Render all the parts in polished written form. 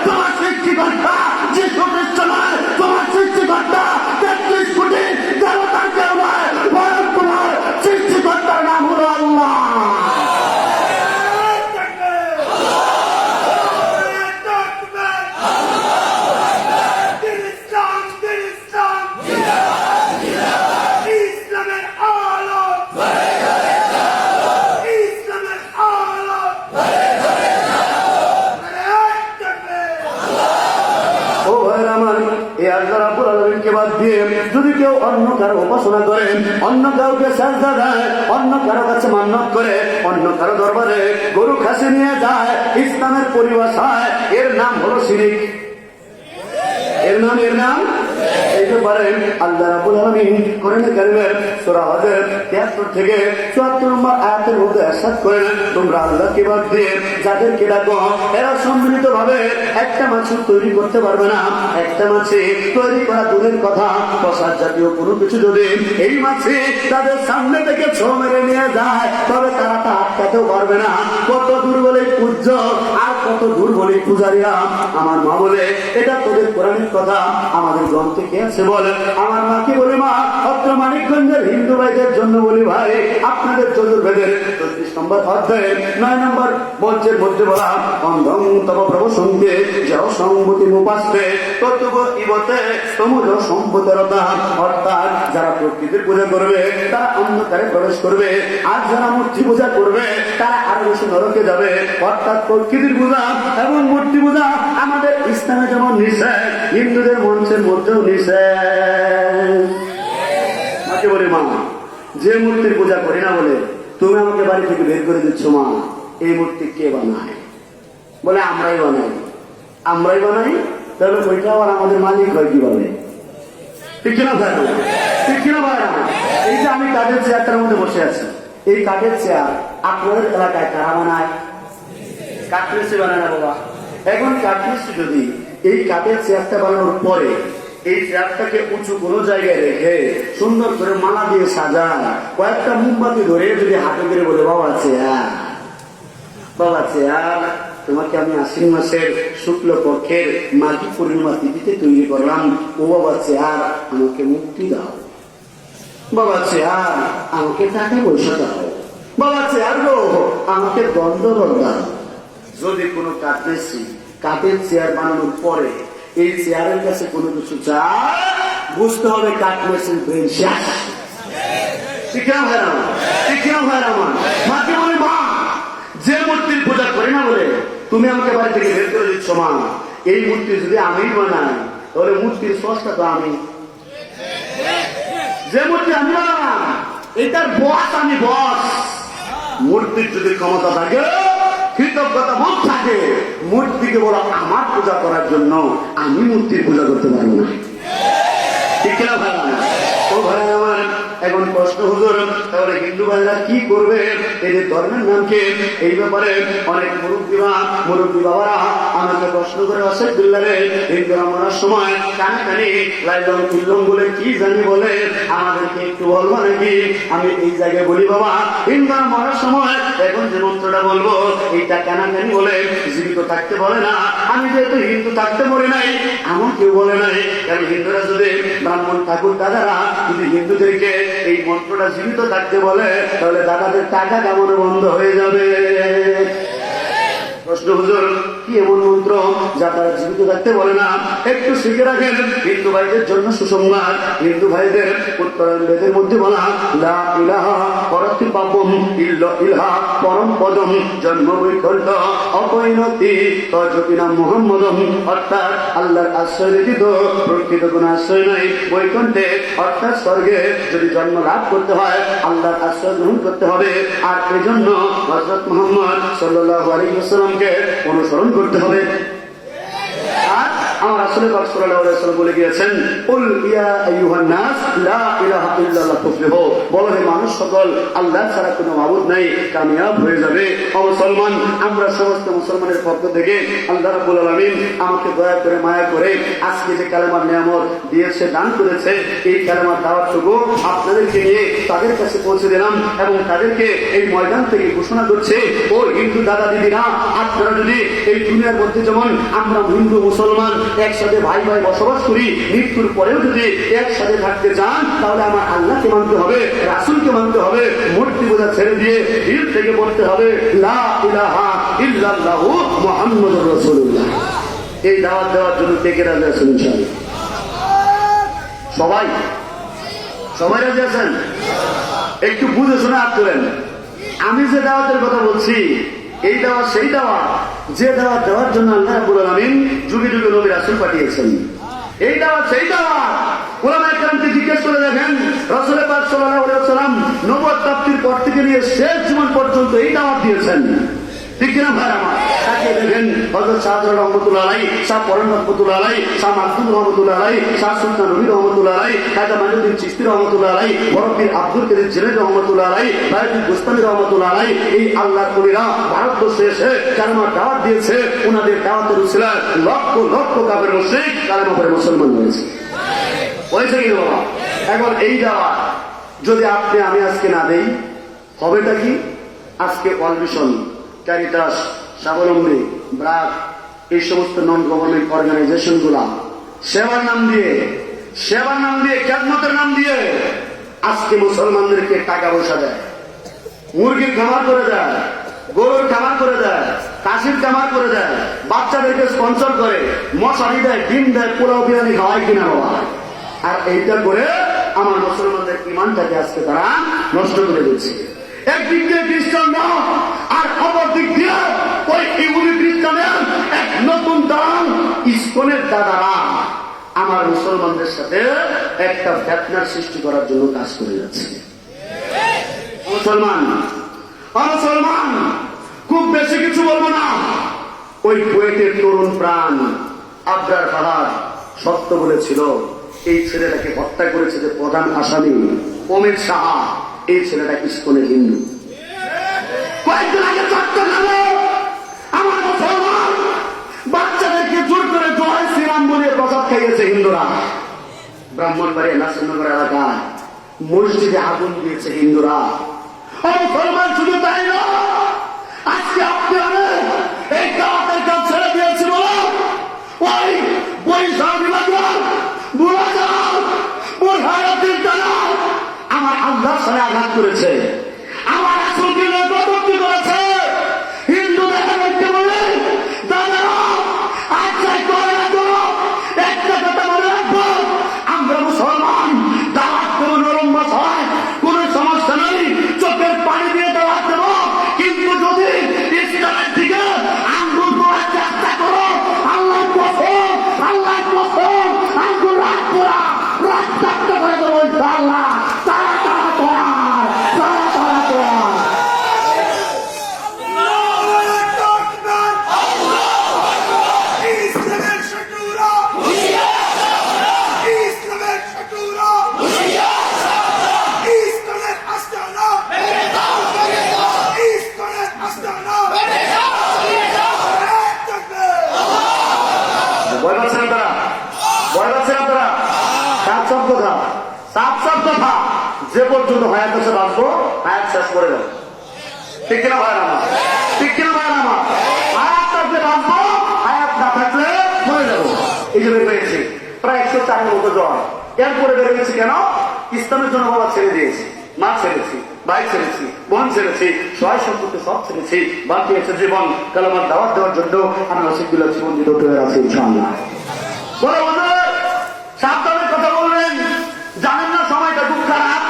তোমার সৃষ্টিকর্তা যিশু খ্রিস্ট নয়, তোমার সৃষ্টিকর্তা 33 কোটি দেবতার কেউ নয়, বরং তোমার সৃষ্টিকর্তার নাম হলো আল্লাহ। যদি কেউ অন্য কারো উপাসনা করে, অন্য কাউকে সাজদা দেয়, অন্য কারো কাছে মান্যত করে, অন্য কারো দরবারে গরু খাসি নিয়ে যায়, ইসলামের পরিভাষায় এর নাম হলো শিরিক। এর নাম এই ব্যাপারে আল্লাহ রাব্বুল আলামিন কোরআনে কারীমের সূরা হজের 73 থেকে 74 নম্বর আয়াতের মধ্যে ইরশাদ করেন, তোমরা আল্লাহকে বাদ দিয়ে যাদেরকে ডাকো এরা সম্মিলিতভাবে একটা মাছ তৈরি করতে পারবে না। একটা মাছে তৈরি করা দূরের কথা, প্রসাদ জাতীয় কোনো কিছু যদি এই মাছে তাদের সামনে থেকে ছো মেরে নিয়ে যায়, তবে তারা তা আটকাতেও পারবে না। কত দূর বলে পূজ্য আর কত দূর বলে পূজারীরা। আমার মা বলে এটা তোদের কোরআনের কথা, আমাদের গ্রন্থে কে আছে বলে? আমার মাকে বলি, মা অত্র মানিকগঞ্জের হিন্দু ভাইদের জন্য বলি, ভাই আপনাদের চতুর্বেদের 34 নম্বর অধ্যায়ের 9 নম্বর মঞ্চের মধ্যে বলা, অন্ধং তব প্রভু সঙ্গে যাও সম্পত্তি মুপাস্তে তত্ত্ব ইবতে তমুজ সম্পতেরতা। অর্থাৎ যারা প্রকৃতির পূজা করবে তারা অন্ধকারে প্রবেশ করবে, আর যারা মূর্তি পূজা করবে তারা আরো বেশি নরকে যাবে। অর্থাৎ প্রকৃতির পূজা এবং মূর্তি পূজা আমাদের ইসলামে যেমন নিষেধ, হিন্দুদের মঞ্চের মধ্যেও নিষেধ। মাকে বলে, মা যে মূর্তির পূজা করি না বলে তুমি আমাকে বাড়ি থেকে বের করে দিচ্ছ, মা এই মূর্তি কে বানায়? বলে আমরাই বানাই। তাহলে ওইটা আবার আমাদের মালিক হয় কিভাবে? ঠিক কিনা ভাই? ঠিক কিনা ভাই? এই যে আমি কাঠের চেয়ারটার মধ্যে বসে আছি, এই কাঠের চেয়ার আপনাদের এলাকায় কারা বানায়? কাঠমিস্ত্রি বানায় না বাবা? এখন কাঠমিস্ত্রি যদি এই কাঠের চেয়ারটা বানানোর পরে এই চেয়ারটাকে উঁচু কোনো জায়গায় রেখে সুন্দর করে মালা দিয়ে সাজায়, কয়েকটা মোমবাতি ধরে যদি হাতে করে বলে, বাবা চেয়ার তোমাকে আমি আশ্বিন মাসের শুক্ল পক্ষের মাঘী পূর্ণিমা তিথিতে তৈরি করলাম, ও বাবা চেয়ার আমাকে মুক্তি দাও, বাবা চেয়ার আমাকে টাকা পয়সা দাও, বাবা চেয়ার গো আমাকে দণ্ডবল দাও। যদি কোনো কাঠমিস্ত্রি কাঠের চেয়ার বানানোর পরে এই চেয়ারের কাছে কোনো কিছু চায়, বুঝতে হবে কাঠমিস্ত্রির ব্রেন শেষ। ঠিক না ভাই আমার? ঠিক না ভাই আমার? মাকে বলে, মা যে মূর্তির পূজা করি না বলে তুমি আমাকে বাড়ি থেকে বের করে দিচ্ছ, মা এই মূর্তি যদি আমি বানাই তাহলে মূর্তির স্রষ্টা তো আমি। যে মূর্তি আমি বানালাম এটার বস আমি, বস। মূর্তির যদি ক্ষমতা থাকে, কৃতজ্ঞতা বোধ থাকে, মূর্তিকে বলো আমার পূজা করার জন্য, আমি মূর্তির পূজা করতে পারবো না। ঠিক না ভাই? ও ভাই আমার, এখন প্রশ্ন হুজুর, তাহলে হিন্দু ভাইরা কি করবে? এদের ধর্মের নাম কি? এই ব্যাপারে অনেক মুরব্বী বাবারা আমাকে প্রশ্ন করে, আসাদুল্লাহ রে হিন্দুরা মরার সময় কানে লাইলং কিল্লং বলে কি জানি বলে, আমাদেরকে একটু বলবো নাকি? আমি এই জায়গায় বলি, বাবা হিন্দুরা মরার সময় এখন যে মন্ত্রটা বলবো এইটা কানাকানি বলে, জীবিত থাকতে বলে না। আমি যেহেতু হিন্দু থাকতে বলি নাই, আমার কেউ বলে নাই। কারণ হিন্দুরা যদি ব্রাহ্মণ ঠাকুর দাদারা যদি হিন্দুদেরকে এই মন্ত্রটা জীবিত থাকতে বলে, তাহলে দাদাদের টাকা কামানো বন্ধ হয়ে যাবে। প্রশ্ন হুজুর, কি এমন মন্ত্র যা তারা জীবিত থাকতে বলে না? একটু শিখে রাখেন, হিন্দু ভাইদের জন্য সুসংবাদ। হিন্দু ভাইদের উত্তরায়ণ বেদের মধ্যে বলা, লা ইলাহা পরতি পাপম ইল্লা ইলাহা পরম পদম জন্ম বৈকুণ্ঠ অপরিণতি তজকিনা মুহাম্মদম। অর্থাৎ আল্লাহর আশ্রয় ব্যতীত প্রকৃত কোন আশ্রয় নাই। বৈকুণ্ঠে অর্থাৎ স্বর্গে যদি জন্ম লাভ করতে হয়, আল্লাহর আশ্রয় গ্রহণ করতে হবে। আর এই জন্য হযরত মুহাম্মদ সাল্লাল্লাহু আলাইহি ওয়াসাল্লামকে অনুসরণ করতে হবে। আর আমার রাসূল পাক সাল্লাল্লাহু আলাইহি ওয়াসাল্লাম বলে গিয়েছেন, কুল ইয়া আইয়ুহান নাস লা ইলাহা ইল্লাল্লাহ তুফলিহু, বলো হে মানুষ সকল, আল্লাহ ছাড়া কোনো মাবুদ নাই, কামিয়াব হয়ে যাবে। ও মুসলমান, আমরা সমস্ত মুসলমানের পক্ষ থেকে আল্লাহ রাব্বুল আলামিন আমাকে দয়া করে মায়া করে আজকে যে কালেমার নিয়ামত দিয়েছে, দান করেছে, এই কালেমার দাওয়াতটুকু আপনাদেরকে নিয়ে তাদের কাছে পৌঁছে দিলাম এবং তাদেরকে এই ময়দান থেকে ঘোষণা করছে, ও হিন্দু দাদা দিদিরা, আপনারা যদি এই দুনিয়ার মধ্যে যেমন আমরা হিন্দু মুসলমান একসাথে ভাই ভাই বসবাস করি, মৃত্যুর পরেও যদি একসাথে থাকতে চান, তাহলে আমার আল্লাহকে মানতে হবে, রাসূলকে মানতে হবে, মূর্তি পূজা ছেড়ে দিয়ে দিল থেকে বলতে হবে লা ইলাহা ইল্লাল্লাহু মুহাম্মাদুর রাসূলুল্লাহ। এই দাওয়াত দেওয়ার জন্য কে কে রাজি আছেন? ইনশাআল্লাহ সবাই সবাই রাজি আছেন? একটু বুঝে শুনে হাত তোলেন। আমি যে দাওয়াতের কথা বলছি, এই দাওয়াত সেই দাওয়াত যে দাওয়াত দেওয়ার জন্য আল্লাহ রাব্বুল আলামিন যুগে যুগে নবী রাসূল পাঠিয়েছেন। এই দাওয়াত সেই দাওয়াত। উলামায়ে কেরামকে জিজ্ঞেস করে দেখেন, রাসূল পাক সাল্লাল্লাহু আলাইহি ওয়াসাল্লাম নবুয়ত প্রাপ্তির পর থেকে নিয়ে শেষ জীবন পর্যন্ত এই দাওয়াত দিয়েছেন, ঠিক কিনা ভাই আমার? তাকিয়ে দেখেন, হযরত শাহজালাল রহমাতুল্লাহ আলাইহি, শাহ পরান রহমাতুল্লাহ আলাইহি, শাহ মাসুদ রহমাতুল্লাহ আলাইহি, শাহ সুলতান রবি রহমাতুল্লাহ আলাইহি, খাজা মাইনুদ্দিন চিশতি রহমাতুল্লাহ আলাইহি, বরফির আব্দুল কাদের জিলানী রহমাতুল্লাহ আলাইহি, বায়তুল গোস্তানী রহমাতুল্লাহ আলাইহি, এই আল্লাহর ওলিরা ভারতবর্ষে এসে কালেমার দাওয়াত দিয়েছে। ওনাদের দাওয়াতের উসিলায় লক্ষ লক্ষ কাফের মুশরিক কালেমা পড়ে মুসলমান হয়েছে। হয়েছে কি বাবা? এখন এই দাওয়াত যদি আপনি আমি আজকে না দেই, হবেটা কি? আজকে অলভিশন, ক্যারিটাস, স্বাবলম্বী, ব্রাক, এই সমস্ত নন গভর্নমেন্ট অর্গানাইজেশন গুলা সেবার নাম দিয়ে খেদমতের নাম দিয়ে আজকে মুসলমানদেরকে টাকা পয়সা দেয়, মুরগির খামার করে দেয়, গরুর খামার করে দেয়, কাশির খামার করে দেয়, বাচ্চাদেরকে স্পন্সর করে, মশারি দেয়, ডিম দেয়, পোলাও বিরিয়ানি খাওয়ায় কিনা বাবা। আর এইটা করে আমার মুসলমানদের ইমানটাকে আজকে তারা নষ্ট করে দিচ্ছে। একদিক দিয়ে খ্রিস্টানরা আর অপর দিক দিয়ে ওই ইহুদি খ্রিস্টানের এক নতুন দল ইসকনের দাদারা আমার মুসলমানদের সাথে একটা ফিতনার সৃষ্টি করার জন্য কাজ করে যাচ্ছে। মুসলমান খুব বেশি কিছু বলবো না। ওই কুয়েতের তরুণ প্রাণ আবরার ফাহাদ সত্য বলেছিল, এই ছেলেটাকে হত্যা করেছে যে প্রধান আসামি ওমের সাহা, এই ছেলেটা ইসকনের হিন্দু। কয়েকদিন আগে চট্টগ্রামে আমার মুসলমান বাচ্চাদেরকে জোর করে জয় শ্রীরাম বলে প্রসাদ খাইয়েছে হিন্দুরা। ব্রাহ্মণবাড়িয়া নাসিরনগর এলাকায় মসজিদে আগুন দিয়েছে হিন্দুরা। মুসলমান শুধু তাই না, আজকে আপনি এই দাওয়াতের কাজ ছেড়ে দিয়েছি বলো, ওই বৈশাখী আমার আল্লাহর সাথে আঘাত করেছে, আমার রাসূলকে কটূক্তি করেছে। হিন্দুদের মধ্যে বলে দাদারা আচ্ছা করে রাখো, একটা কথা বলে রাখবো, আমরা মুসলমান দাওয়াত দেবো নরম ভাষায়, কোন সমস্যা নেই, চোখের পানি দিয়ে দাওয়াত দেবো, কিন্তু যদি ইসলামের দিকে আঙ্গুল করার চেষ্টা করো, আল্লাহ কসম আঙ্গুল রাস্তাক্ত করে দেবো ইনশাআল্লাহ। যে পর্যন্ত হায়াত আছে বাঁচবো, হায়াত শেষ করে দেবো, ঠিক কিনা ভাই আমার? ঠিক কিনা ভাই আমার? হায়াত থাকলে বাঁচবো, হায়াত না থাকলে মরে যাবো। এই যে বের পেয়েছি প্রায় 104 মতো জ্বর। এরপরে বেড়ে গেছি কেন? ইসলামের জন্য বাবা ছেড়ে দিয়েছি, মা ছেড়েছি, ভাই ছেড়েছি, বোন ছেড়েছি, সহায় সম্পর্কে সব ছেড়েছি, বাকি আছে জীবন কালেমার দাওয়াত দেওয়ার জন্য আমি রসিকগুলো জীবন দিতে হয়ে আছি ইনশাআল্লাহ। বলে সাবধানের কথা বলবেন, জানেন না সময়টা খুব খারাপ,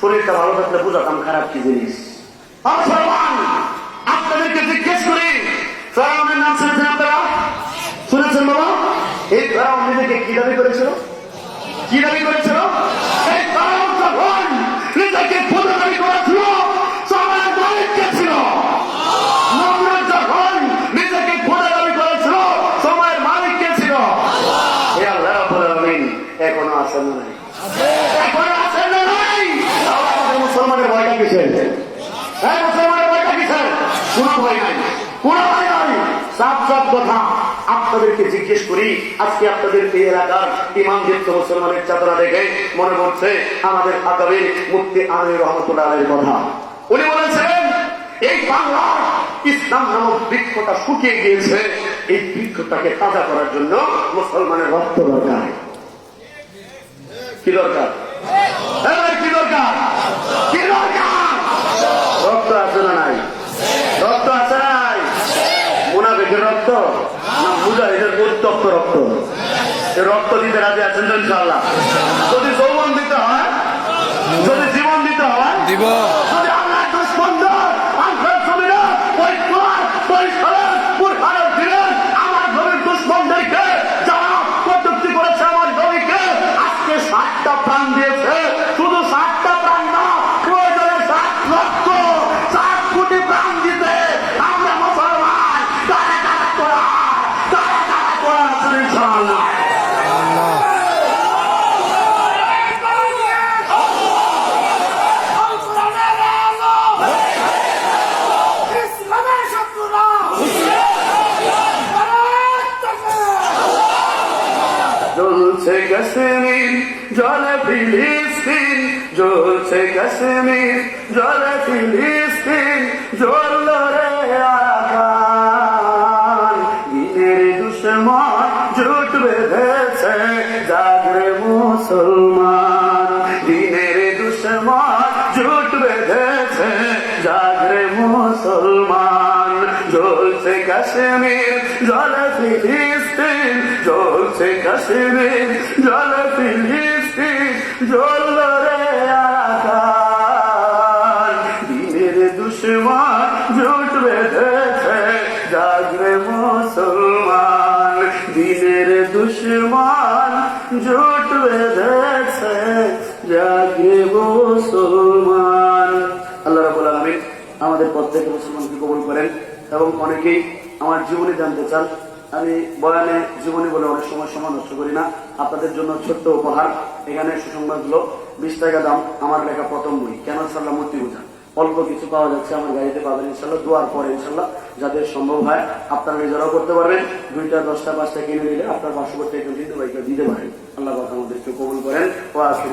শরীরটা ভালো থাকলে বুঝাতাম খারাপ কি জিনিস। আপনাদেরকে জিজ্ঞেস করি, ফেরাউনের নাম শুনেছেন আপনারা? শুনেছেন বাবা? এই ফেরাউন নিজেকে কি দাবি করেছিল? কি দাবি করেছিল? এই ফেরাউন যখন নিজেকে খোদা দাবি করেছিল, সময়ের মালিক কে ছিল? নমরুদ যখন নিজেকে খোদা দাবি করেছিল, সময়ের মালিক কে ছিল? এই সাফ সাফ কথা আপনাদেরকে জিজ্ঞেস করি, আজকে আপনাদের এই এলাকার ইমামদীপ্ত মুসলমানের চাদরা দেখে মনে পড়ছে আমাদের আকাবির মুফতি আমির রহমতুল্লাহ আলাইহির কথা। উনি বলেছিলেন এই বাংলার ইসলাম নামক বৃক্ষটা শুকিয়ে গিয়েছে, এই বৃক্ষটাকে তাজা করার জন্য মুসলমানের রক্ত দরকার। কি দরকার? কি দরকার? কি দরকার? রক্ত আছে না নাই? রক্ত আছে না নাই? মুনাফিকের রক্ত না মুজাহিদের উত্তপ্ত রক্ত? এই রক্ত দিতে রাজি আছেন তো ইনশাআল্লাহ? যদি যৌবন দিতে হয়, যদি জীবন দিতে হয়, দিব। যদি আল্লাহ দুশমনদের আনসার জমিরা ওই কোরআন পরিসরের বুরহানের দিলেন আমার জমির দুশমনদেরকে যারা প্রযুক্তি করেছে আমার জমিকে আজকে 60টা প্রাণ দিয়েছে, শুধু 60টা প্রাণ না, প্রয়োজনে 60 লক্ষ 60 কোটি প্রাণ দিতে আমরা মুসলমান কারা কারা করা আছেন ইনশাআল্লাহ। জ্বলছে কাশ্মীর জলে ফিলিস্তিন, জ্বলছে কাশ্মীর জলে ফিলিস্তিন, জ্বলল রে আরাকান। দিনের দুশ্মন জোট বেঁধেছে, জাগরে মুসলমান। দিনের দুশ্মন জোট বেঁধেছে, জাগরে মুসলমান। জ্বলছে কাশ্মীর জলে ফিলিস্তিন, জ্বলছে কাশ্মীর জলে ফিলিস্তিন, জ্বলল রে আরাকান। দিনের দুশ্মন জোট বেঁধেছে, জাগরে মুসলমান। দিনের দুশ্মন জোট বেঁধেছে, জাগরে মুসলমান। আল্লাহ রাব্বুল আলামিন আমাদের প্রত্যেক মুসলমানকে কবুল করেন। এবং অনেকেই আমার জীবনী জানতে চান, আমি বয়ানে জীবনী বলে অনেক সময় নষ্ট করি না। আপনাদের জন্য ছোট্ট উপহার, এখানে সুসংবাদ হলো 20 টাকা দাম আমার লেখা প্রথম বই কেন সাল্লাহ মূর্তি পূজা। অল্প কিছু পাওয়া যাচ্ছে, আমার গাড়িতে পাবেন ইনশাল্লাহ। দোয়ার পরে ইনশাল্লাহ যাদের সম্ভব হয় আপনারা নিজেরাও করতে পারবেন। 2টা 10টা 5টা কিনে নিলে আপনার পার্শ্ববর্তী একজন দিতে পারেন। আল্লাহ আমাদেরকে কবুল করেন। ও আজকে